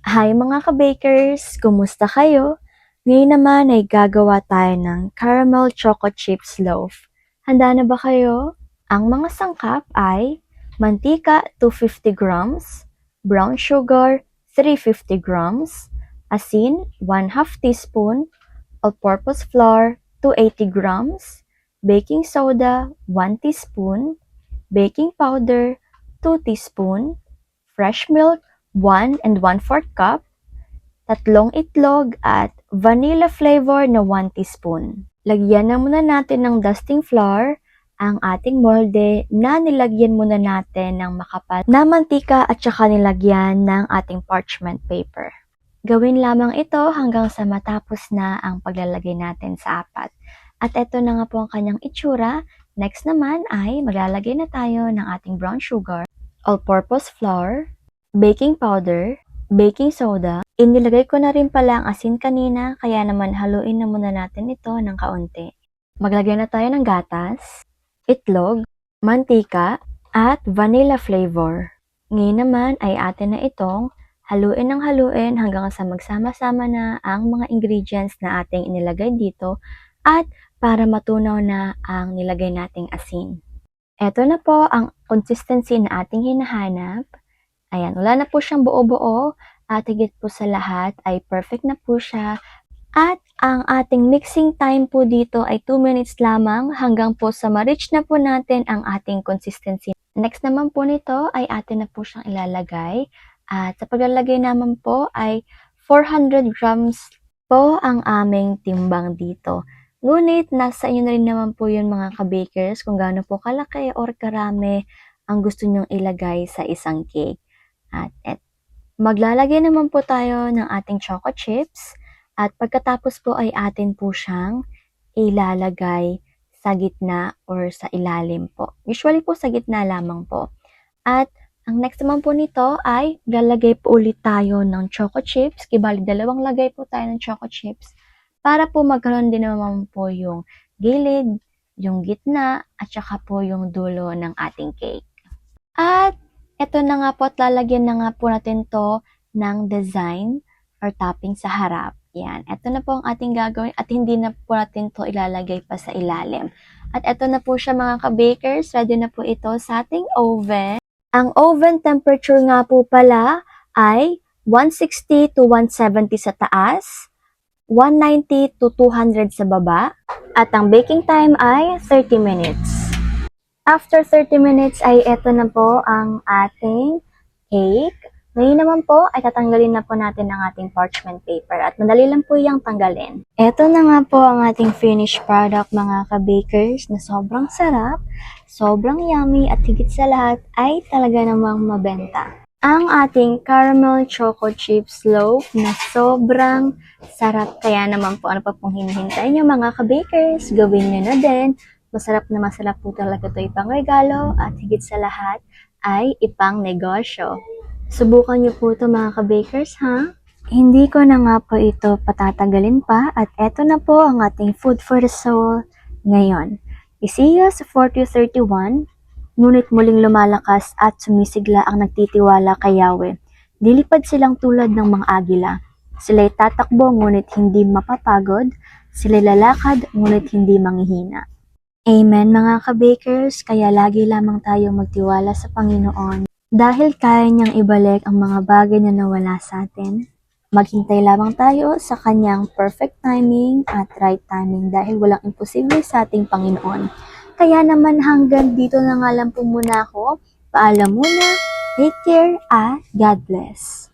Hi mga ka-bakers! Kumusta kayo? Ngayon naman ay gagawa tayo ng caramel choco chips loaf. Handa na ba kayo? Ang mga sangkap ay mantika 250 grams, brown sugar 350 grams, asin 1/2 teaspoon, all-purpose flour 280 grams, baking soda 1 teaspoon, baking powder 2 teaspoon, fresh milk 1 and 1/4 cup, tatlong itlog at vanilla flavor na 1 teaspoon. Lagyan na muna natin ng dusting flour ang ating molde na nilagyan muna natin ng makapal na mantika at saka nilagyan ng ating parchment paper. Gawin lamang ito hanggang sa matapos na ang paglalagay natin sa apat. At ito na nga po ang kanyang itsura. Next naman ay maglalagay na tayo ng ating brown sugar, all-purpose flour, baking powder, baking soda. Inilagay ko na rin pala ang asin kanina, kaya naman haluin na muna natin ito ng kaunti. Maglagay na tayo ng gatas, itlog, mantika, at vanilla flavor. Ngayon naman ay atin na itong haluin ng haluin hanggang sa magsama-sama na ang mga ingredients na ating inilagay dito at para matunaw na ang nilagay nating asin. Ito na po ang consistency na ating hinahanap. Ayan, wala na po siyang buo-buo at higit po sa lahat ay perfect na po siya. At ang ating mixing time po dito ay 2 minutes lamang hanggang po sa ma-reach na po natin ang ating consistency. Next naman po nito ay atin na po siyang ilalagay. At sa paglalagay naman po ay 400 grams po ang aming timbang dito. Ngunit nasa inyo na rin naman po yun mga ka-bakers kung gaano po kalaki or karami ang gusto nyong ilagay sa isang cake. At maglalagay naman po tayo ng ating choco chips at pagkatapos po ay atin po siyang ilalagay sa gitna or sa ilalim po. Usually po sa gitna lamang po. At ang next naman po nito ay lalagay po ulit tayo ng choco chips. Kibali dalawang lagay po tayo ng choco chips para po magkaroon din naman po yung gilid, yung gitna at saka po yung dulo ng ating cake. At ito na nga po at lalagyan na nga po natin to ng design or topping sa harap. Yan. Ito na po ang ating gagawin at hindi na po natin to ilalagay pa sa ilalim. At ito na po siya mga ka-bakers. Ready na po ito sa ating oven. Ang oven temperature nga po pala ay 160 to 170 sa taas, 190 to 200 sa baba, at ang baking time ay 30 minutes. After 30 minutes ay eto na po ang ating cake. Ngayon naman po ay tatanggalin na po natin ang ating parchment paper at madali lang po yung tanggalin. Eto na nga po ang ating finished product mga ka-bakers na sobrang sarap, sobrang yummy at higit sa lahat ay talaga namang mabenta. Ang ating caramel choco chips loaf na sobrang sarap, kaya naman po ano pa pong hinihintay nyo mga ka-bakers, gawin nyo na din. Masarap po talaga ito ipang regalo at higit sa lahat ay ipang negosyo. Subukan niyo po ito mga ka-bakers ha? Hindi ko na nga po ito patatagalin pa at eto na po ang ating food for the soul ngayon. Isiya sa 40:31, ngunit muling lumalakas at sumisigla ang nagtitiwala kay Yahweh. Dilipad silang tulad ng mga agila. Sila'y tatakbo ngunit hindi mapapagod. Sila'y lalakad ngunit hindi manghihina. Amen mga ka-bakers, kaya lagi lamang tayong magtiwala sa Panginoon dahil kaya niyang ibalik ang mga bagay na nawala sa atin. Maghintay lamang tayo sa kanyang perfect timing at right timing dahil walang imposible sa ating Panginoon. Kaya naman hanggang dito na nga lang po muna ako. Paalam muna, take care at God bless.